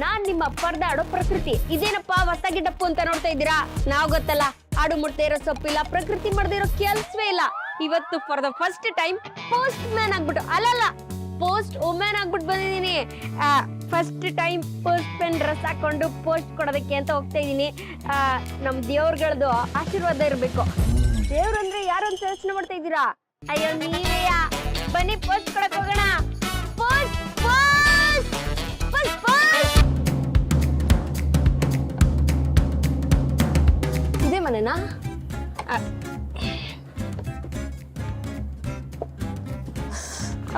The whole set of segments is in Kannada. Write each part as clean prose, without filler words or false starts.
ನಾನ್ ನಿಮ್ಮ ಪರದಾಡೋ ಪ್ರಕೃತಿ. ಇದೇನಪ್ಪ ಹೊಸದಾಗಿ ಡಪ್ಪು ಅಂತ ನೋಡ್ತಾ ಇದ್ದೀರಾ? ನಾವ್ ಗೊತ್ತಲ್ಲ, ಆಡು ಮುಟ್ತಾ ಇರೋ ಸೊಪ್ಪಿಲ್ಲ, ಪ್ರಕೃತಿ ಮಾಡದೇ ಇರೋ ಕೆಲ್ಸವೇ ಇಲ್ಲ. ಇವತ್ತು for the first time post man ಆಗ್ಬಿಟ್ಟು, ಅಲ್ಲಲ್ಲ ಪೋಸ್ಟ್ ವುಮೆನ್ ಆಗ್ಬಿಟ್ಟು ಬಂದಿದ್ದೀನಿ. First time post man dress ಹಾಕೊಂಡು ಪೋಸ್ಟ್ ಕೊಡೋದಕ್ಕೆ ಅಂತ ಹೋಗ್ತಾ ಇದೀನಿ. ನಮ್ ದೇವ್ರಗಳದು ಆಶೀರ್ವಾದ ಇರ್ಬೇಕು. ದೇವ್ರಂದ್ರೆ ಯಾರು ಅಂತ ಯೋಚನೆ ಮಾಡ್ತಾ ಇದ್ದೀರಾ? ಅಯ್ಯೋ ನೀವೇಯಾ, ಬನ್ನಿ ಪೋಸ್ಟ್ ಕೊಡಕ್ ಹೋಗೋಣ. Post post post post. ಇದೇ ಮನೆನಾ?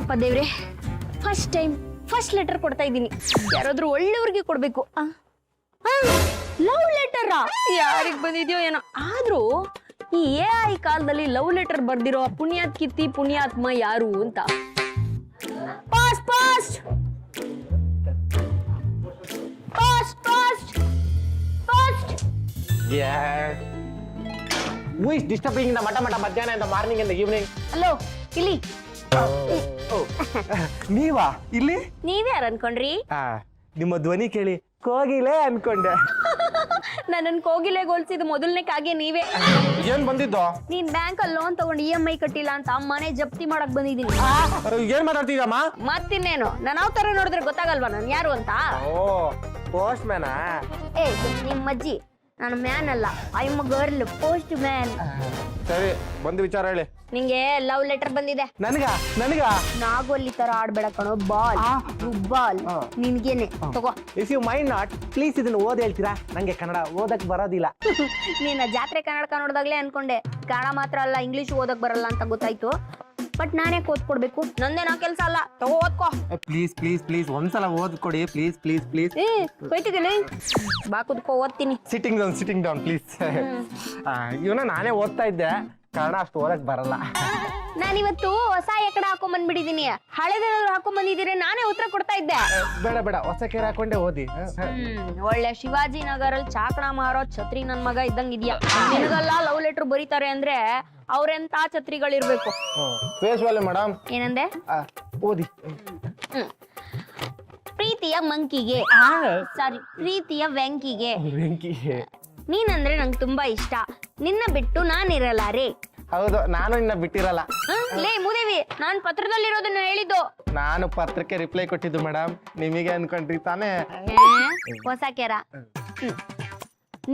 ಅಪ್ಪ ದೇವ್ರೆ, ಫಸ್ಟ್ ಟೈಮ್ ಫಸ್ಟ್ ಲೆಟರ್ ಕೊಡ್ತಾ ಇದ್ದೀನಿ. ಯಾರಾದ್ರೂ ಒಳ್ಳೆಯವ್ರಿಗೆ ಕೊಡ್ಬೇಕು. ಲವ್ ಲೆಟರ್ ಯಾರಿಗ್ ಬಂದಿದ್ಯೋ ಏನೋ. ಆದ್ರೂ ಈ AI ಕಾಲದಲ್ಲಿ ಲವ್ ಲೆಟರ್ ಬರ್ದಿರೋ ಪುಣ್ಯಾತ್ ಕಿತ್ತಿ ಪುಣ್ಯಾತ್ಮ ಯಾರು ಅಂತ. Past past past past past. Who is disturbing in the madhyana in the morning and the evening? Hello, ಇಲ್ಲಿ ನೀವಾ ಇಲ್ಲಿ? ನೀವ್ಯಾರು ಅನ್ಕೊಂಡ್ರಿ? ನಿಮ್ಮ ಧ್ವನಿ ಕೇಳಿ ಕೋಗಿಲೆ ಅನ್ಕೊಂಡೆ. ನನ್ನನ್ ಕೋಗಿಲೆ ಗೋಲ್ಸಿದ ಮೊದಲನೇ ಕಾಗೆ ನೀವೇ. ಏನ್ ಬಂದಿದ್ದು? ನೀನ್ ಬ್ಯಾಂಕ್ ಅಲ್ಲಿ ಲೋನ್ ತಗೊಂಡು EMI ಕಟ್ಟಿಲ್ಲ ಅಂತ ಮನೆ ಜಪ್ತಿ ಮಾಡಕ್ ಬಂದಿದ್ದೀನಿ. ಏನ್ ಮಾತಾಡ್ತಿದಮ್ಮ? ಮತ್ತಿನ್ನೇನು, ನಾನು ಯಾವ ತರ ನೋಡಿದ್ರೆ ಗೊತ್ತಾಗಲ್ವಾ ನಾನು ಯಾರು ಅಂತ? ಓ, ಪೋಸ್ಟ್ ಮ್ಯಾನಾ? ಏ ನಿಮ್ ಅಜ್ಜಿ, ನಾನು ಮ್ಯಾನ್ ಅಲ್ಲ, I M girl, post man. ಸರಿ, ಬಂದು ವಿಚಾರ ಹೇಳಿ. ನಿಂಗೆ ಲವ್ ಲೆಟರ್ ಬಂದಿದೆ. ನನಗ ನಾಗೋಲಿ ತರ ಆಡ್ಬೇಡ ಕಣೋ, ಬಾಲ್ ಬಾಲ್ ನಿನ್ಗೇನೆ ತಗೋ. If you mind not, please ಇದನ್ನ ಓದ್ ಹೇಳ್ತೀರಾ? ನಂಗೆ ಕನ್ನಡ ಓದಕ್ ಬರೋದಿಲ್ಲ. ನೀನ ಜಾತ್ರೆ ಕನ್ನಡ ನೋಡಿದಾಗ್ಲೇ ಅನ್ಕೊಂಡೆ ಕನ್ನಡ ಮಾತ್ರ ಅಲ್ಲ ಇಂಗ್ಲಿಷ್ ಓದಕ್ ಬರಲ್ಲ ಅಂತ ಗೊತ್ತಾಯ್ತು. ಬಟ್ ನಾನೇ ಓದ್ಕೊಡ್ಬೇಕು, ನಂದೇನಾ ಕೆಲ್ಸ ಅಲ್ಲ. ತಗೋ ಓದ್ಕೋ. ಪ್ಲೀಸ್ ಪ್ಲೀಸ್ ಪ್ಲೀಸ್ ಒಂದ್ಸಲ ಓದ್ಕೊಡಿ ಪ್ಲೀಸ್ ಪ್ಲೀಸ್ ಪ್ಲೀಸ್. ಬೈತಿದ್ದಿಲ್ಲ, ಬಾ ಕುದ್ಕೋ, ಓದ್ತೀನಿ. Sitting down please. ಇವನ ನಾನೇ ಓದ್ತಾ ಇದ್ದೆ, ಕನ್ನಡ ಅಷ್ಟು ಓದಕ್ ಬರಲ್ಲ. ನಾನಿವತ್ತು ಹೊಸ ಎಕಡೆ ಹಾಕೊಂಡ್ ಬಂದ್ಬಿಟ್ಟಿದೀನಿ. ಹಳೆದೇನಾದ್ರು ಹಾಕೊಂಡ್ ಬಂದಿದ್ದೀರಿ, ನಾನೇ ಉತ್ತರ ಕೊಡ್ತಾ ಇದ್ದೆ. ಬೇಡ ಹೊಸ ಕೇರ್ ಹಾಕೊಂಡೆ ಓದಿ. ಒಳ್ಳೆ ಶಿವಾಜಿನಗರಲ್ಲಿ ಚಾಕಣ ಮಾರೋ ಛತ್ರಿ ನನ್ ಮಗ ಇದ್ದಂಗ ಇದೆಯಾ. ನಿನಗೆಲ್ಲ ಲವ್ ಲೆಟರ್ ಬರೀತಾರೆ ಅಂದ್ರೆ ಅವ್ರೆಂತ ಛತ್ರಿಗಳಿರ್ಬೇಕು. Face value madam. ಏನಂದೆ? ಓದಿ. ಪ್ರೀತಿಯ ಮಂಕಿಗೆ, ಸಾರಿ ಪ್ರೀತಿಯ ವೆಂಕಿಗೆ. ನೀನಂದ್ರೆ ನಂಗೆ ತುಂಬಾ ಇಷ್ಟ, ನಿನ್ನ ಬಿಟ್ಟು ನಾನಿರಲಾರೆ. ಹೌದು, ನಾನು ಇನ್ನ ಬಿಟ್ಟಿರಲ್ಲ. ಲೇ ಮೂದೇವಿ, ನಾನ್ ಪತ್ರದಲ್ಲಿರೋದನ್ನ ಹೇಳಿದ್ದು. ನಾನು ಪತ್ರಕ್ಕೆ ರಿಪ್ಲೈ ಕೊಟ್ಟಿದ್ದು ಮೇಡಮ್, ನಿಮಗೆ ಅನ್ಕೊಂಡ್ರಿ ತಾನೇ? ಹೊಸ ಕೆರ.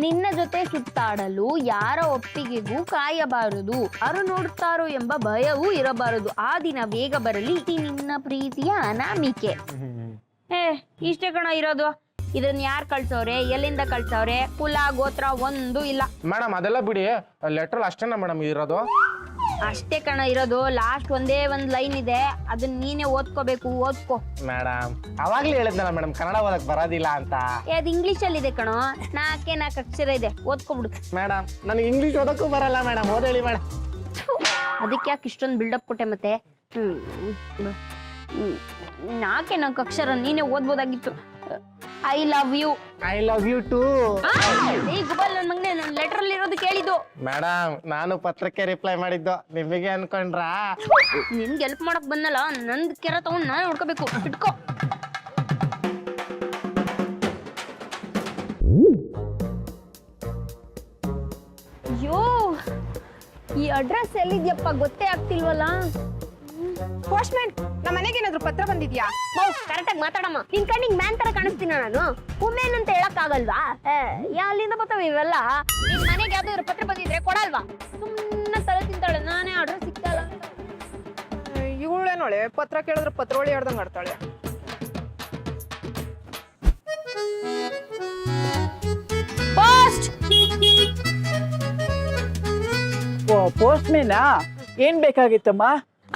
ನಿನ್ನ ಜೊತೆ ಸುತ್ತಾಡಲು ಯಾರ ಒಪ್ಪಿಗೆಗೂ ಕಾಯಬಾರದು, ಅರು ನೋಡುತ್ತಾರೋ ಎಂಬ ಭಯವೂ ಇರಬಾರದು. ಆ ದಿನ ಬೇಗ ಬರಲಿ ನಿನ್ನ ಪ್ರೀತಿಯ ಅನಾಮಿಕೆ. ಇಷ್ಟೇ ಕಣ ಇರೋದು. ಇದನ್ನ ಯಾರು ಕಳ್ಸವ್ರೆ, ಎಲ್ಲಿಂದ ಕಳ್ಸವ್ರೆ, ಕುಲ ಗೋತ್ರ ಒಂದು ಇಲ್ಲ. ಮೇಡಮ್ ಅದೆಲ್ಲ ಬಿಡಿ, ಲೆಟರ್ ಅಷ್ಟೇನಾ ಮೇಡಮ್ ಇರೋದು? ಅಷ್ಟೇ ಕಣ ಇರೋದು. ಲಾಸ್ಟ್ ಒಂದೇ ಒಂದ್ ಲೈನ್ ಇದೆ, ಅದನ್ನ ನೀನೇ ಓದ್ಕೋಬೇಕು. ಓದ್ಕೋ ಮೇಡಮ್. ಅವಾಗ್ಲೇ ಹೇಳಿದ್ನಲ್ಲ ಮೇಡಮ್, ಕನ್ನಡ ಓದಕ್ ಬರೋದಿಲ್ಲ ಅಂತ. ಅದು ಇಂಗ್ಲಿಷ್ ಅಲ್ಲಿ ಇದೆ ಕಣೋ, 4 ಅಕ್ಷರ ಇದೆ, ಓದ್ಕೊಬಿಡು. ಮೇಡಮ್ ನನಗೆ ಇಂಗ್ಲಿಷ್ ಓದಕ್ಕೂ ಬರಲ್ಲ ಮೇಡಮ್, ಓದೇಳಿ ಮೇಡಮ್. ಅದಕ್ಕೆ ಯಾಕೆ ಇಷ್ಟೊಂದು ಬಿಲ್ಡಪ್ ಕೊಟ್ಟೆ ಮತ್ತೆ? 4 ಅಕ್ಷರ ನೀನೇ ಓದ್ಬೋದಾಗಿತ್ತು. I love you. I love you too. ಗುಬಲ್ ನನ್ ಮಗನೇ, ನನ್ನ ಲೆಟರ್ ಅಲ್ಲಿ ಇರೋದು ಕೇಳಿದ್ದು. ಮೇಡಮ್ ನಾನು ಪತ್ರಕ್ಕೆ ರಿಪ್ಲೈ ಮಾಡಿದ್ದು, ನಿಮಗೆ ಅನ್ಕೊಂಡ್ರಾ? ನಿನ್ಗೆ ಹೆಲ್ಪ್ ಮಾಡಕ್ ಬಂದಲ್ಲ, ನಂದ್ ಕೆರ ತಗೊಂಡ್ ನಾನೇ ಹುಡ್ಕೋಬೇಕು. ಇಟ್ಕೋ. ಅಯ್ಯೋ, ಈ ಅಡ್ರೆಸ್ ಎಲ್ಲಿದ್ಯಪ್ಪ ಗೊತ್ತೇ ಆಗ್ತಿಲ್ವಲ್ಲ. ಪೋಸ್ಟ್ ಮ್ಯಾನ್, ನಮ್ಮ ಮನೆಗೆ ಏನಾದ್ರು ಪತ್ರ ಬಂದಿದ್ಯಾ? ಕರೆಕ್ಟ್ ಆಗಿ ಮಾತಾಡಮ್ಮ. ನಿನ್ ಕಣ್ಣಿಗೆ ಮ್ಯಾನ್ ತರ ಕಾಣಿಸ್ತೀನ ನಾನು? ವುಮೆನ್ ಅಂತ ಹೇಳಕ್ ಆಗಲ್ವಾ? ಅಲ್ಲಿಂದ ಬರ್ತಾವ ಇವೆಲ್ಲ. ನಿನ್ ಮನೆಗೆ ಯಾವ್ದಾದ್ರು ಪತ್ರ ಬಂದಿದ್ರೆ ಕೊಡಲ್ವಾ? ಸುಮ್ಮನೆ ತಲೆ ತಿಂತಾಳೆ, ನಾನೇ ಅಡ್ರೆಸ್ ಸಿಗ್ತಲ್ಲ. ಇವಳೇನೋಳೆ ಪತ್ರ ಕೇಳಿದ್ರೆ ಪತ್ರೊಳಿ ಹೇಳ್ದಂಗ್ ಆಡ್ತಾಳೆ. ಪೋಸ್ಟ್. ಪೋಸ್ಟ್ ಮ್ಯಾನಾ, ಏನ್ ಬೇಕಾಗಿತ್ತಮ್ಮ?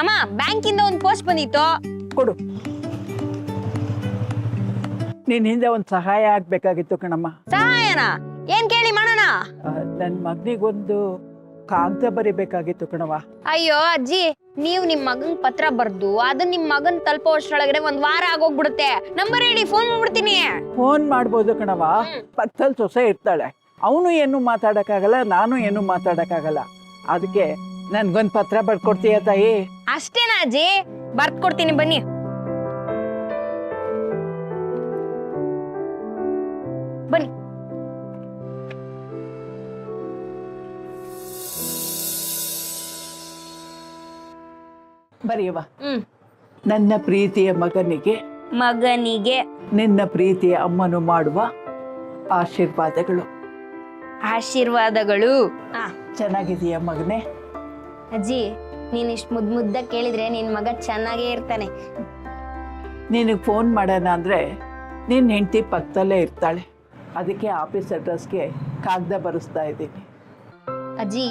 ಅಮ್ಮ, ಬ್ಯಾಂಕ್ ಇಂದ ಒಂದು ಪೋಸ್ಟ್ ಬಂದಿತ್ತು. ಕೊಡು. ನಿನ್ ಹಿಂದೆ ಒಂದ್ ಸಹಾಯ ಆಗ್ಬೇಕಾಗಿತ್ತು ಕಣಮ್ಮ. ಸಹಾಯನ? ಏನ್ ಕೇಳಿ ಮಾಡೋಣ? ನನ್ ಮಗನಿಗೊಂದು ಕಾಗದ ಬರಿಬೇಕಾಗಿತ್ತು ಕಣವ. ಅಯ್ಯೋ ಅಜ್ಜಿ, ನೀವ್ ನಿಮ್ ಮಗನ್ ಪತ್ರ ಬರ್ದು ಅದನ್ನ ನಿಮ್ ಮಗನ್ ತಲುಪೋ ಅಷ್ಟ್ರೊಳಗಡೆ 1 ವಾರ ಆಗೋಗ್ಬಿಡುತ್ತೆ. ನಂಬರ್ ಹೇಳಿ, ಫೋನ್ ಮಾಡ್ಬಿಡ್ತೀನಿ. ಫೋನ್ ಮಾಡ್ಬೋದು ಕಣವ, ಪಕ್ಕದಲ್ಲಿ ಸೊಸೆ ಇರ್ತಾಳೆ. ಅವನು ಏನು ಮಾತಾಡಕ್ಕಾಗಲ್ಲ, ನಾನು ಏನು ಮಾತಾಡಕ್ಕಾಗಲ್ಲ. ಅದಕ್ಕೆ ನನ್ಗೊಂದ್ ಪತ್ರ ಬರ್ಕೊಡ್ತೀಯ ತಾಯಿ? ಅಷ್ಟೇನಾ ಅಜ್ಜಿ? ಬರ್ದ್ ಕೊಡ್ತೀನಿ ಬನ್ನಿ. ಬನ್ನಿ. ಬರೆಯವ. ಹ್ಮ್. ನನ್ನ ಪ್ರೀತಿಯ ಮಗನಿಗೆ ನಿನ್ನ ಪ್ರೀತಿಯ ಅಮ್ಮನು ಮಾಡುವ ಆಶೀರ್ವಾದಗಳು. ಆಶೀರ್ವಾದಗಳು. ಚೆನ್ನಾಗಿದೀಯ ಮಗನೇ? ಅಜ್ಜಿ, ನೀನ್ ಇಷ್ಟ್ ಮುದ್ದ ಕೇಳಿದ್ರೆ ನಿನ್ ಮಗ ಚೆನ್ನಾಗೇ ಇರ್ತಾನೆ. ನಿನಗೆ ಫೋನ್ ಮಾಡೋಣ ಅಂದ್ರೆ ನಿನ್ನ ಹೆಂಡತಿ ಪಕ್ಕದಲ್ಲೇ ಇರ್ತಾಳೆ. ಅದಕ್ಕೆ ಆಫೀಸ್ ಅಡ್ರೆಸ್ಗೆ ಕಾಗದ ಬರೆಸ್ತಾ ಇದ್ದೀನಿ. ಅಜ್ಜಿ,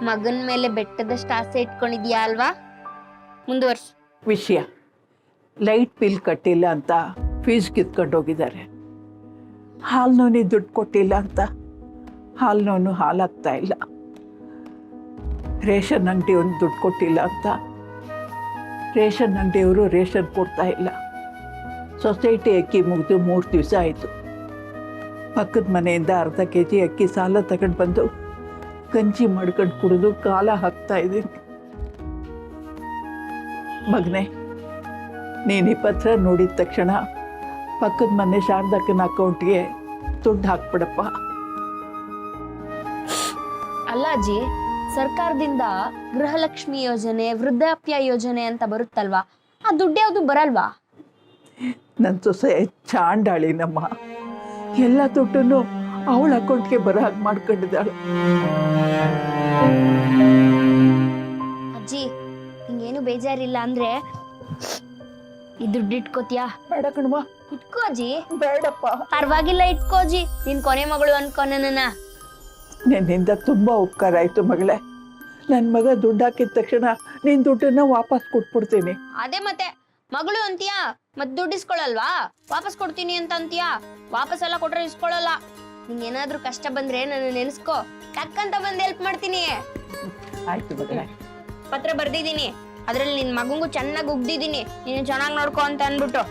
ಮಗನ್ ಮೇಲೆ ಬೆಟ್ಟದಷ್ಟು ಆಸೆ ಇಟ್ಕೊಂಡಿದ್ಯಾ ಅಲ್ವಾ? ಮುಂದುವರ್ಸು. ವಿಷಯ, ಲೈಟ್ ಬಿಲ್ ಕಟ್ಟಿಲ್ಲ ಅಂತ ಫೀಸ್ ಕಿತ್ಕೊಂಡು ಹೋಗಿದ್ದಾರೆ. ಹಾಲ್ನೋನಿ ದುಡ್ಡು ಕೊಟ್ಟಿಲ್ಲ ಅಂತ ಹಾಲ್ನೋನು ಹಾಲಾಗ್ತಾ ಇಲ್ಲ. ರೇಷನ್ ಅಂಗಡಿ ಒಂದು ದುಡ್ಡು ಕೊಟ್ಟಿಲ್ಲ ಅಂತ ರೇಷನ್ ಅಂಗಡಿಯವರು ರೇಷನ್ ಕೊಡ್ತಾ ಇಲ್ಲ. ಸೊಸೈಟಿ ಅಕ್ಕಿ ಮುಗಿದು 3 ದಿವಸ ಆಯಿತು. ಪಕ್ಕದ ಮನೆಯಿಂದ ಅರ್ಧ kg ಅಕ್ಕಿ ಸಾಲ ತಗೊಂಡು ಬಂದು ಗಂಜಿ ಮಾಡ್ಕೊಂಡು ಕುಡಿದು ಕಾಲ ಹಾಕ್ತಾ ಇದ್ದೀನಿ. ಮಗನೇ, ನೀನು ಈ ಪತ್ರ ನೋಡಿದ ತಕ್ಷಣ ಪಕ್ಕದ ಮನೆ ಶಾರದಕ್ಕನ ಅಕೌಂಟ್ಗೆ ದುಡ್ಡು ಹಾಕ್ಬಿಡಪ್ಪ. ಅಲ್ಲ ಅಜ್ಜಿ, ಸರ್ಕಾರದಿಂದ ಗೃಹಲಕ್ಷ್ಮಿ ಯೋಜನೆ, ವೃದ್ಧಾಪ್ಯ ಯೋಜನೆ ಅಂತ ಬರುತ್ತಲ್ವಾ, ಆ ದುಡ್ಡು ಯಾವುದು ಬರಲ್ವಾ? ನನ್ನ ಸೊಸೆ ಚಾಂಡಾಳಿನಮ್ಮ, ಎಲ್ಲ ದುಡ್ಡನ್ನು ಅವಳ ಅಕೌಂಟ್ಗೆ ಬರೋ ಹಾಗೆ ಮಾಡ್ಕೊಂಡಿದ್ದಾಳೆ. ಅಜ್ಜಿ, ನಿಂಗೇನು ಬೇಜಾರಿಲ್ಲ ಅಂದ್ರೆ ಈ ದುಡ್ಡು ಇಟ್ಕೋತಿಯಾ? ಬೇಡ ಕಣವ. ಇಟ್ಕೋ ಅಜ್ಜಿ. ಬೇಡಪ್ಪ. ಪರವಾಗಿಲ್ಲ, ಇಟ್ಕೋ ಅಜ್ಜಿ. ನಿನ್ ಕೊನೆ ಮಗಳು ಅನ್ಕೋ ನನ್ನ. ನಿನ್ನಿಂದ ತುಂಬ ಉಪಕಾರ ಆಯಿತು ಮಗಳೇ. ನನ್ನ ಮಗ ದುಡ್ಡು ಹಾಕಿದ ತಕ್ಷಣ ನಿನ್ನ ದುಡ್ಡನ್ನ ವಾಪಸ್ ಕೊಟ್ಬಿಡ್ತೀನಿ. ಅದೇ ಮತ್ತೆ ಮಗಳು ಅಂತೀಯಾ, ಮತ್ ದುಡ್ಡು ಇಸ್ಕೊಳಲ್ವಾ? ವಾಪಸ್ ಕೊಡ್ತೀನಿ ಅಂತ ಅಂತೀಯಾ, ವಾಪಸ್ ಎಲ್ಲ ಕೊಟ್ರೆ ಇಸ್ಕೊಳಲ್ಲ. ನಿಂಗೇನಾದ್ರೂ ಕಷ್ಟ ಬಂದ್ರೆ ನನ್ನ ನೆನೆಸ್ಕೋ, ಟಕ್ಕಂತ ಬಂದು ಹೆಲ್ಪ್ ಮಾಡ್ತೀನಿ. ಆಯ್ತು ಮಗಳೇ. ಪತ್ರ ಬರ್ದಿದ್ದೀನಿ, ಅದ್ರಲ್ಲಿ ನಿನ್ ಮಗಂಗೂ ಚೆನ್ನಾಗಿ ಉಗ್ದಿದ್ದೀನಿ. ನೀನು ಚೆನ್ನಾಗಿ ನೋಡ್ಕೊ ಅಂತ ಅನ್ಬಿಟ್ಟು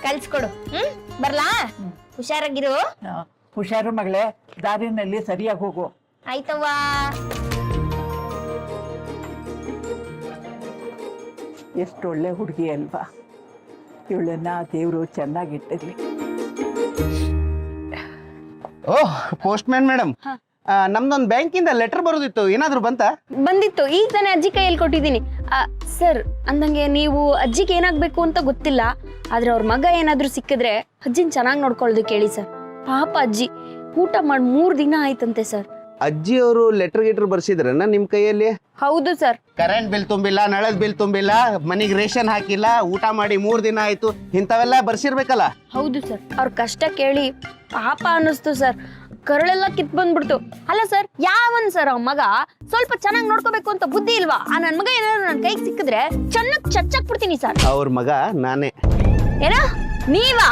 ಕಲ್ಸ್ಕೊಡು. ಬರ್ಲಾ? ಹುಷಾರಾಗಿರು. ಹುಷಾರು ಮಗಳೇ, ದಾರಿನಲ್ಲಿ ಸರಿಯಾಗಿ ಹೋಗು. ಆಯ್ತವ್ವಾ. ಎಷ್ಟು ಒಳ್ಳೆ ಹುಡುಗಿ ಅಲ್ವಾ? ಇವಳನ್ನ ದೇವರು ಚೆನ್ನಾಗಿಟ್ಟಿರ್ಲಿ. ಓಹ್, ಪೋಸ್ಟ್ ಮ್ಯಾನ್ ಮೇಡಮ್, ನಮ್ದೊಂದು ಬ್ಯಾಂಕಿಂದ ಲೆಟರ್ ಬರೋದಿತ್ತು, ಏನಾದ್ರು ಬಂದಿತ್ತು. ಈಗ ತಾನೇ ಅಜ್ಜಿ ಕೈಯಲ್ಲಿ ಕೊಟ್ಟಿದ್ದೀನಿ. ಸರ್, ಅಂದಂಗೆ ನೀವು ಅಜ್ಜಿಗೆ ಏನಾಗ್ಬೇಕು ಅಂತ ಗೊತ್ತಿಲ್ಲ, ಆದ್ರೆ ಅವ್ರ ಮಗ ಏನಾದ್ರೂ ಸಿಕ್ಕಿದ್ರೆ ಅಜ್ಜಿನ ಚೆನ್ನಾಗಿ ನೋಡ್ಕೊಳ್ಳೋದಕ್ಕೆ ಹೇಳಿ ಸರ್. ಪಾಪ ಅಜ್ಜಿ ಊಟ ಮಾಡಿ 3 ದಿನ ಆಯ್ತಂತೆ ಸರ್. ಅಜ್ಜಿ ಅವರು ಲೆಟರ್ ಬರ್ಸಿದ್ರನ್ನ ನಿಮ್ ಕೈಯಲ್ಲಿ? ಹೌದು ಸರ್. ಕರೆಂಟ್ ಬಿಲ್ ತುಂಬಿಲ್ಲ, ನಳದ ಬಿಲ್ ತುಂಬಿಲ್ಲ, ಮನೆಗೆ ರೇಷನ್ ಹಾಕಿಲ್ಲ, ಊಟ ಮಾಡಿ 3 ದಿನ ಆಯ್ತು, ಇಂಥವೆಲ್ಲ ಬರ್ಸಿರ್ಬೇಕಲ್ಲ? ಹೌದು ಸರ್. ಅವ್ರ ಕಷ್ಟ ಕೇಳಿ ಪಾಪ ಅನ್ನಿಸ್ತು ಸರ್. ಕರಳೆಲ್ಲ ಕಿತ್ ಬಂದ್ಬಿಡ್ತು. ಅಲ್ಲ ಸರ್, ಯಾವನ್ ಸರ್ ಅವ್ ಮಗ ಸ್ವಲ್ಪ ಚೆನ್ನಾಗಿ ನೋಡ್ಕೋಬೇಕು ಅಂತ ಬುದ್ಧಿ ಇಲ್ವಾ? ಆ ನನ್ ಮಗ ಏನಾದ್ರು ನನ್ ಕೈಗೆ ಸಿಕ್ಕಿದ್ರೆ ಚೆನ್ನಾಗಿ ಚಚ್ಚಾಕ್ ಬಿಡ್ತೀನಿ ಸರ್. ಅವ್ರ ಮಗ ನಾನೇ. ಏನ ನೀವಾ?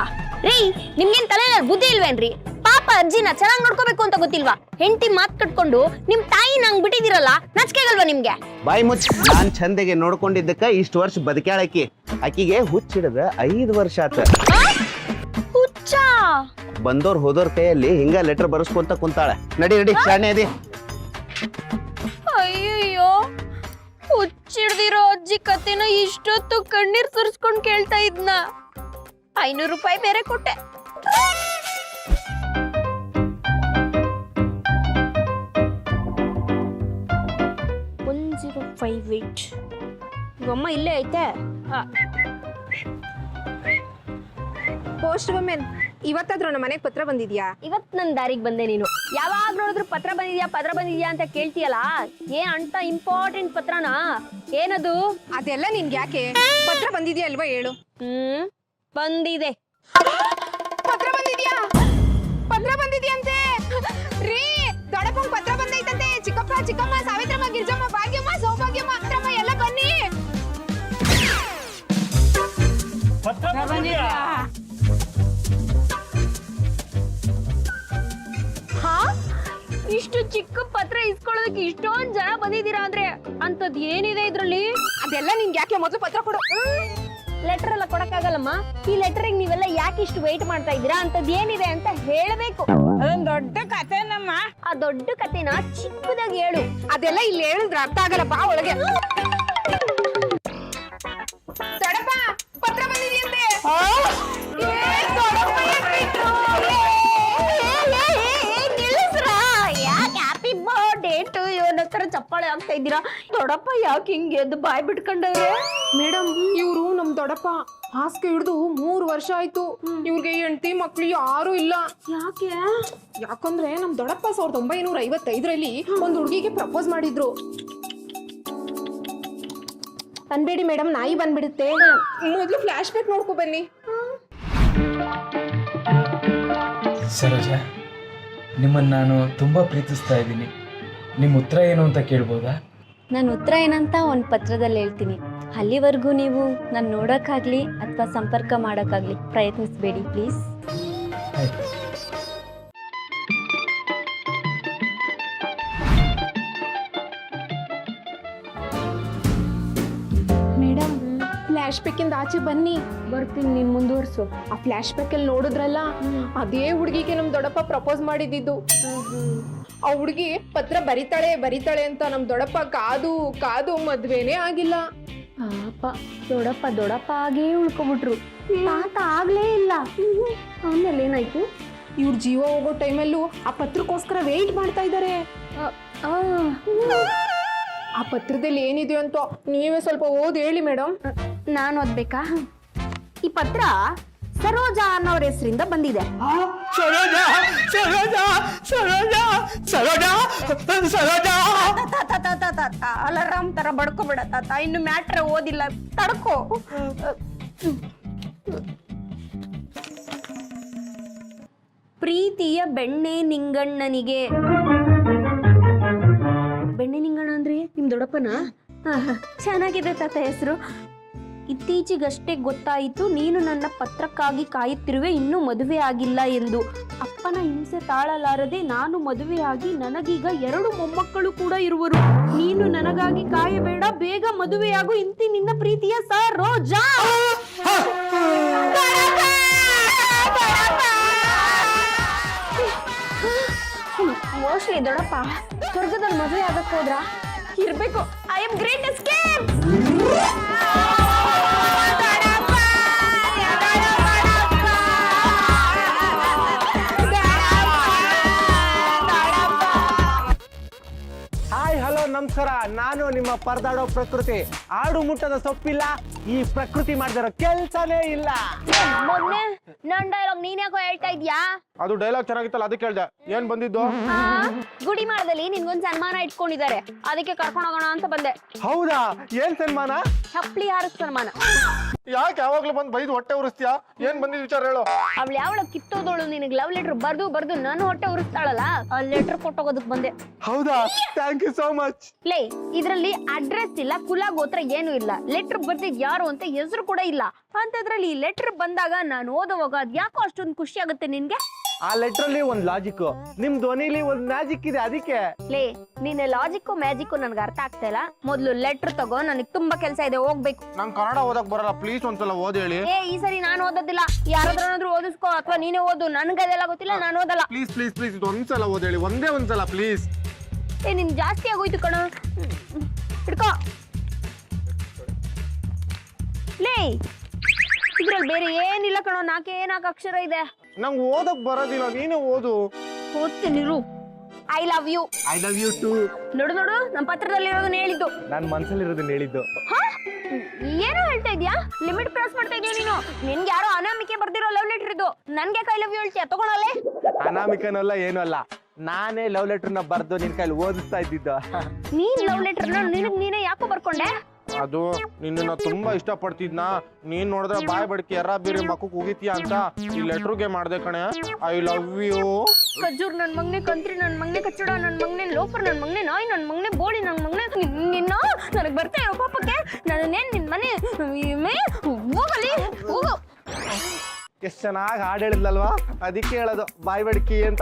ರೀ, ನಿಮ್ಗೇನ್ ತಲೆ ಬುದ್ಧಿ ಇಲ್ವೇನ್ರಿ? ಪಾಪ ಅಜ್ಜಿನ ಚೆನ್ನಾಗಿ ನೋಡ್ಕೋಬೇಕು ಅಂತ ಗೊತ್ತಿಲ್ವಾ? ಹೆಂಡತಿ ಮಾತ್ ಕಟ್ಕೊಂಡು ನಿಮ್ ತಾಯಿ ನಂಗ್ ಬಿಟ್ಟಿದಿರಲ್ಲ, ನಾಚಿಕೆಗಲ್ವಾ ನಿಮ್ಗೆ? ಬಾಯಿ ಮುಚ್ಚ. ನಾನ್ ಚಂದಗೆ ನೋಡ್ಕೊಂಡಿದ್ದಕ್ಕ ಇಷ್ಟು ವರ್ಷ ಬದುಕ್ಯಾಳಕಿ. ಆಕಿಗೆ ಹುಚ್ಚಿಡದ 5 ವರ್ಷ ಆತ. ಹುಚ್ಚ? ಬಂದೋರ್ ಹೋದೋರ್ ಕೈಯಲ್ಲಿ ಹಿಂಗ ಲೆಟರ್ ಬರ್ಸ್ಕೊಂತ ಕುಂತಾಳ. ನಡಿ ನಡಿ, ಶಾಣೆ ಅದಿ. ಅಯ್ಯಯ್ಯೋ, ಹುಚ್ಚಿಡ್ದಿರೋ ಅಜ್ಜಿ ಕತೆನ ಇಷ್ಟೊತ್ತು ಕಣ್ಣೀರ್ ಸುರಿಸ್ಕೊಂಡ್ ಕೇಳ್ತಾ ಇದ್ನ. 500 ರೂಪಾಯಿ ಬೇರೆ ಕೊಟ್ಟೆ. 1058. ಇವಮ್ಮ ಇಲ್ಲೇ ಐತೆ. ಪೋಸ್ಟ್ ವುಮೆನ್, ಇವತ್ತಾದ್ರೂ ನಮ್ಮ ಮನೆಗೆ ಪತ್ರ ಬಂದಿದ್ಯಾ? ಇವತ್ ನನ್ ದಾರಿಗೆ ಬಂದೆ. ನೀನು ಯಾವಾಗ ನೋಡಿದ್ರು ಪತ್ರ ಬಂದಿದ್ಯಾ ಅಂತ ಕೇಳ್ತೀಯಲ್ಲ, ಏನ್ ಅಂತ ಇಂಪಾರ್ಟೆಂಟ್ ಪತ್ರನಾ? ಏನದು? ಅದೆಲ್ಲ ನಿನ್ಗೆ ಯಾಕೆ? ಪತ್ರ ಬಂದಿದ್ಯಾ ಅಲ್ವಾ ಹೇಳು. ಬಂದಿದೆ. ಪತ್ರ ಬಂದಿದ್ಯಾ? ಪತ್ರ ಬಂದಿದ್ಯಂತೆ ರೀ. ದೊಡ್ಡಪ್ಪಂಗ್ ಪತ್ರ ಬಂದೈತಂತೆ. ಚಿಕ್ಕಪ್ಪ, ಚಿಕ್ಕಮ್ಮ, ಸಾವಿತ್ರಮ್ಮ, ಗಿರ್ಜಮ್ಮ, ಭಾಗ್ಯಮ್ಮ, ಸೌಭಾಗ್ಯಮ್ಮ, ಅತ್ರಮ್ಮ ಎಲ್ಲ ಬನ್ನಿ. ಹಾ, ಇಷ್ಟು ಚಿಕ್ಕ ಪತ್ರ ಇಸ್ಕೊಳ್ಳೋದಕ್ಕೆ ಇಷ್ಟೊಂದ್ ಜನ ಬಂದಿದ್ದೀರಾ ಅಂದ್ರೆ ಅಂತದ್ ಏನಿದೆ ಇದ್ರಲ್ಲಿ? ಅದೆಲ್ಲ ನಿನ್ಗೆ ಯಾಕೆ? ಮೊದಲು ಪತ್ರ ಕೊಡು. ಲೆಟರ್ ಎಲ್ಲ ಕೊಡಕ್ಕಾಗಲ್ಲಮ್ಮ. ಈ ಲೆಟರ್ಗೆ ನೀವೆಲ್ಲ ಯಾಕೆ ಇಷ್ಟು ವೇಟ್ ಮಾಡ್ತಾ ಇದ್ದೀರಾ? ಅಂತದ್ ಏನಿದೆ ಅಂತ ಹೇಳಬೇಕು. ಅದೊಂದ್ ದೊಡ್ಡ ಕತೆ ನಮ್ಮ. ಆ ದೊಡ್ಡ ಕತೆನ ಚಿಕ್ಕದಾಗಿ ಹೇಳು. ಅದೆಲ್ಲ ಇಲ್ಲಿ ಹೇಳಿದ್ರೆ ಅರ್ಥ ಆಗಲ್ಲ. ಬಾ ಒಳಗೆ. ದೊಡ್ಡಪ್ಪ, ಪತ್ರ ಬಂದಿದ್ಯಂತೆ. ದೊಡ್ಡಪ್ಪ ಇದ್ದೀರಾ? ದೊಡ್ಡಪ್ಪ ಯಾಕೆ ಹಿಂಗೆ ಎದ್ದು ಬಾಯ್ ಬಿಟ್ಕೊಂಡವ್ರೆ? ಮೇಡಮ್ ಇವ್ರು ನಮ್ ದೊಡ್ಡಪ್ಪ ಹಾಸಿಗೆ ಹಿಡಿದು 3 ವರ್ಷ ಆಯ್ತು. ಇವ್ರಿಗೆ ಹೆಂಡತಿ ಮಕ್ಳು ಯಾರು ಇಲ್ಲ. ಯಾಕೆ? ಯಾಕಂದ್ರೆ ನಮ್ ದೊಡ್ಡಪ್ಪ 1955ರಲ್ಲಿ ಒಂದ್ ಹುಡುಗಿಗೆ ಪ್ರಪೋಸ್ ಮಾಡಿದ್ರು. ಅನ್ಬೇಡಿ ಮೇಡಮ್, ನಾಯಿ ಬಂದ್ಬಿಡುತ್ತೆ. ಮೊದ್ಲು ಫ್ಲಾಶ್ ಬ್ಯಾಕ್ ನೋಡ್ಕೊ ಬನ್ನಿ. ಸರೋಜ, ನಿಮ್ಮನ್ನು ನಾನು ತುಂಬ ಪ್ರೀತಿಸ್ತಾ ಇದ್ದೀನಿ. ನಿಮ್ಮ ಉತ್ತರ ಏನು ಅಂತ ಕೇಳ್ಬೋದಾ? ನನ್ನ ಉತ್ತರ ಏನಂತ ಒಂದು ಪತ್ರದಲ್ಲಿ ಹೇಳ್ತೀನಿ. ಅಲ್ಲಿವರೆಗೂ ನೀವು ನಾನು ನೋಡೋಕ್ಕಾಗಲಿ ಅಥವಾ ಸಂಪರ್ಕ ಮಾಡೋಕ್ಕಾಗಲಿ ಪ್ರಯತ್ನಿಸಬೇಡಿ ಪ್ಲೀಸ್. ಆಯ್ತು. ಮೇಡಮ್ ಫ್ಲಾಶ್ ಬ್ಯಾಕ್ ಇಂದ ಆಚೆ ಬನ್ನಿ. ಬರ್ತೀನಿ, ನೀನು ಮುಂದುವರ್ಸು. ಆ ಫ್ಲಾಶ್ ಬ್ಯಾಕ್ ಅಲ್ಲಿ ನೋಡಿದ್ರಲ್ಲ, ಅದೇ ಹುಡುಗಿಗೆ ನಮ್ ದೊಡ್ಡಪ್ಪ ಪ್ರಪೋಸ್ ಮಾಡಿದ್ದು. ಆ ಹುಡುಗಿ ಪತ್ರ ಬರಿತಾಳೆ ಅಂತ ನಮ್ ದೊಡ್ಡಪ್ಪ ಕಾದು ಕಾದು ಮದ್ವೆನೇ ಆಗಿಲ್ಲ. ಪಾಪ ದೊಡ್ಡಪ್ಪ ಆಗೇ ಉಳ್ಕೊಬಿಟ್ರು. ತಾತ ಆಗ್ಲೇ ಇಲ್ಲ. ಆಮೇಲೆ ಏನಾಯ್ತು? ಇವ್ರ ಜೀವ ಹೋಗೋ ಟೈಮಲ್ಲೂ ಆ ಪತ್ರಕ್ಕೋಸ್ಕರ ವೇಟ್ ಮಾಡ್ತಾ ಇದ್ದಾರೆ. ಆ ಪತ್ರದಲ್ಲಿ ಏನಿದೆ ಅಂತ ನೀವೇ ಸ್ವಲ್ಪ ಓದಿ ಹೇಳಿ ಮೇಡಮ್. ನಾನು ಓದ್ಬೇಕಾ? ಈ ಪತ್ರ ಸರೋಜಾ ಅನ್ನೋರ ಹೆಸರಿಂದ ಬಂದಿದೆ. ಅಲಾರಾಮ್ ತರ ಬಡ್ಕೋಬೇಡ ತಾತ, ಇನ್ನು ಮ್ಯಾಟ್ರ್ ಓದಿಲ್ಲ, ತಡ್ಕೋ. ಪ್ರೀತಿಯ ಬೆಣ್ಣೆ ನಿಂಗಣ್ಣನಿಗೆ. ಬೆಣ್ಣೆ ನಿಂಗಣ್ಣ ಅಂದ್ರೆ ನಿಮ್ ದೊಡ್ಡಪ್ಪನ? ಚೆನ್ನಾಗಿದೆ ತಾತ ಹೆಸರು. ಇತ್ತೀಚೆಗಷ್ಟೇ ಗೊತ್ತಾಯಿತು ನೀನು ನನ್ನ ಪತ್ರಕ್ಕಾಗಿ ಕಾಯುತ್ತಿರುವೆ, ಇನ್ನೂ ಮದುವೆ ಆಗಿಲ್ಲ ಎಂದು. ಅಪ್ಪನ ಹಿಂಸೆ ತಾಳಲಾರದೆ ನಾನು ಮದುವೆಯಾಗಿ ನನಗೀಗ 2 ಮೊಮ್ಮಕ್ಕಳು ಕೂಡ ಇರುವರು. ನೀನು ನನಗಾಗಿ ಕಾಯಬೇಡ, ಬೇಗ ಮದುವೆಯಾಗು. ಇಂತಿನಿಂದ ಪ್ರೀತಿಯ ಸರೋಜಾ. ಮೋಸ್ಟ್ಲಿ ದೊಡ್ಡಪ್ಪ ಸ್ವರ್ಗದಲ್ಲಿ ಮದುವೆ ಆಗಕ್ ಹೋದ್ರ ಇರ್ಬೇಕು. I am great escape. Hi, hello, ನಮಸ್ಕಾರ. ನಾನು ನಿಮ್ಮ ಪರದಾಡೋ ಪ್ರಕೃತಿ. ಆಡು ಮುಟ್ಟದ ಸೊಪ್ಪಿಲ್ಲ, ಈ ಪ್ರಕೃತಿ ಮಾಡಿದಿರೋ ಕೆಲ್ಸನೇ ಇಲ್ಲ. ಮೊನ್ನೆ ನನ್ ಡೈಲಾಗ್ ನೀನ್ ಯಾಕೋ ಹೇಳ್ತಾ ಇದ್ಯಾ? ಅದು ಡೈಲಾಗ್ ಚೆನ್ನಾಗಿತ್ತಲ್ಲ, ಅದಕ್ಕೆ ಹೇಳ್ದೆ. ಏನ್ ಬಂದಿದ್ದು? ಗುಡಿ ಮಾಡದಲ್ಲಿ ನಿನ್ಗೊಂದ್ ಸನ್ಮಾನ ಇಟ್ಕೊಂಡಿದ್ದಾರೆ, ಅದಕ್ಕೆ ಕರ್ಕೊಂಡು ಹೋಗೋಣ ಅಂತ ಬಂದೆ. ಹೌದಾ? ಏನ್ ಸನ್ಮಾನ? ಚಪ್ಲಿ ಹಾರಿಸ್ ಸನ್ಮಾನ. ಯಾಕೆ ಯಾವಾಗ್ಲೂ ಬಂದ್ ಬೈದು ಹೊಟ್ಟೆ ಉರಿಸ್ತೀಯಾ? ಏನ್ ಬಂದಿದ್ ವಿಚಾರ ಹೇಳು. ಅವಳು ಯಾವಳ ಕಿತ್ತೋದೋಳು ನಿನಗ್ ಲವ್ ಲೆಟರ್ ಬರ್ದು ನನ್ನ ಹೊಟ್ಟೆ ಉರಿಸ್ತಾಳಲ್ಲ, ಆ ಲೆಟರ್ ಕೊಟ್ಟೋಗೋದಕ್ ಬಂದೆ. ಹೌದಾ? Thank you so much. ಲೇ, ಇದ್ರಲ್ಲಿ ಅಡ್ರೆಸ್ ಇಲ್ಲ, ಕುಲ ಗೋತ್ರ ಏನು ಇಲ್ಲ, ಲೆಟರ್ ಬರ್ದಿದ್ ಯಾರು ಅಂತ ಹೆಸರು ಕೂಡ ಇಲ್ಲ. ಅಂತದ್ರಲ್ಲಿ ಈ ಲೆಟರ್ ಬಂದಾಗ ನಾನು ಓದುವಾಗ ಅದ್ ಯಾಕೋ ಅಷ್ಟೊಂದು ಖುಷಿ ಆಗುತ್ತೆ ನಿನ್ಗೆ? ಆ ಲೆಟರ್ ಅಲ್ಲಿ ಒಂದ್ ಲಾಜಿಕ್, ನಿಮ್ ಧ್ವನಿಲಿ ಒಂದ್ ಮ್ಯಾಜಿಕ್ ಇದೆ, ಅದಕ್ಕೆ. ಲೇ, ನಿನ್ನ ಲಾಜಿಕ್ ಮ್ಯಾಜಿಕ್ ನನ್ಗೆ ಅರ್ಥ ಆಗ್ತಾ ಇಲ್ಲ. ಮೊದ್ಲು ಲೆಟರ್ ತಗೋ, ನನಗ್ ತುಂಬಾ ಕೆಲಸ ಇದೆ, ಹೋಗ್ಬೇಕು. ನಂಗೆ ಕನ್ನಡ ಓದಕ್ ಬರಲ್ಲ, ಪ್ಲೀಸ್ ಒಂದ್ಸಲ ಓದಿ ಹೇಳಿ. ಈ ಸರಿ ನಾನು ಓದೋದಿಲ್ಲ, ಯಾರಾದ್ರೂ ಓದಿಸ್ಕೋ ಅಥವಾ ನೀನೇ ಓದು. ನನ್ಗೆ ಅದೆಲ್ಲ ಗೊತ್ತಿಲ್ಲ, ನಾನು ಓದಲ್ಲ. ಪ್ಲೀಸ್ ಪ್ಲೀಸ್ ಪ್ಲೀಸ್, ಇದು ಒಂದ್ಸಲ ಓದಿ ಹೇಳಿ, ಒಂದೇ ಒಂದ್ಸಲ ಪ್ಲೀಸ್. ನಿನ್ ಜಾಸ್ತಿ ಆಗೋಯ್ತು ಕಣ, ಹಿಡ್ಕೋ. ಲೇ, ಇದ್ರಲ್ಲಿ ಬೇರೆ ಏನಿಲ್ಲ ಕಣೋ, 4 ಅಕ್ಷರ ಇದೆ. ನಂಗೆ ಓದಕ್ ಬರೋದಿಲ್ಲ, ನೀನೇ ಓದು. ಓದ್ತೀನಿರು. I love you. I love you too. ನೋಡು ನಮ್ಮ ಪತ್ರದಲ್ಲಿ ಇರೋದನ್ನ ಹೇಳಿದ್ದು. ನಾನ್ ಮನ್ಸಲ್ಲಿರೋದನ್ನ ಹೇಳಿದ್ದು. ಏನೋ ಹೇಳ್ತಾ ಇದ್ಯಾ? ಲಿಮಿಟ್ ಕ್ರಾಸ್ ಮಾಡ್ತಾ ಇದೀಯ ನೀನು. ನಿನ್ಗೆ ಯಾರೋ ಅನಾಮಿಕೆ ಬರ್ದಿರೋ ಲವ್ ಲೆಟರ್ ಇದು, ನನ್ಗೆ ಐ ಲವ್ ಯು ಹೇಳ್ತೀಯ? ತಗೊಳಲೆ. ಅನಾಮಿಕನಲ್ಲ, ಏನೂ ಅಲ್ಲ, ನಾನೇ ಲವ್ ಲೆಟರ್ನ ಬರ್ದು ನಿನ್ ಕೈಲಿ ಓದಿಸ್ತಾ ಇದ್ದಿದ್ದು. ನೀನ್ ಲವ್ ಲೆಟರ್ನ ನೀನೇ ಯಾಕೋ ಬರ್ಕೊಂಡೆ? ಅದು ನಿನ್ನ ತುಂಬಾ ಇಷ್ಟ ಪಡ್ತಿದ್ನ, ನೀನ್ ನೋಡಿದ್ರೆ ಬಾಯ್ ಬಡ್ಕಿ ಎರ ಬೇರೆ ಮಕ್ಕಕ್ಕೆ ಹೋಗಿತೀಯ ಅಂತ ಈ ಲೆಟರ್ಗೆ ಮಾಡ್ದೆ ಕಣೆ. I love you. ಕಜ್ಜೂರ್ ನನ್ ಮಗ್ನೆ, ಕಂತ್ರಿ ನನ್ ಮಗ್ನೆ, ಕಚ್ಚಡ ನನ್ ಮಗ್ನೆ, ಲೋಫರ್ ನನ್ ಮಗ್ನೆ, ನಾಯಿ ನನ್ ಮಗ್ನೆ, ಬೋಳಿ ನನ್ ಮಗ್ನೆ, ನಿನ್ನ ನನಗ್ ಬರ್ತಾ ಇರೋ ಪಾಪಕ್ಕೆ ನಾನೇನ್ ನಿನ್ ಮನೆ ಹೋಗಲಿ ಹೋಗು. ಎಷ್ಟ್ ಚೆನ್ನಾಗಿ ಹಾಡು ಹೇಳಿದ್ಲಲ್ವಾ, ಅದಕ್ಕೆ ಹೇಳೋದು ಬಾಯ್ ಬಡ್ಕಿ ಅಂತ.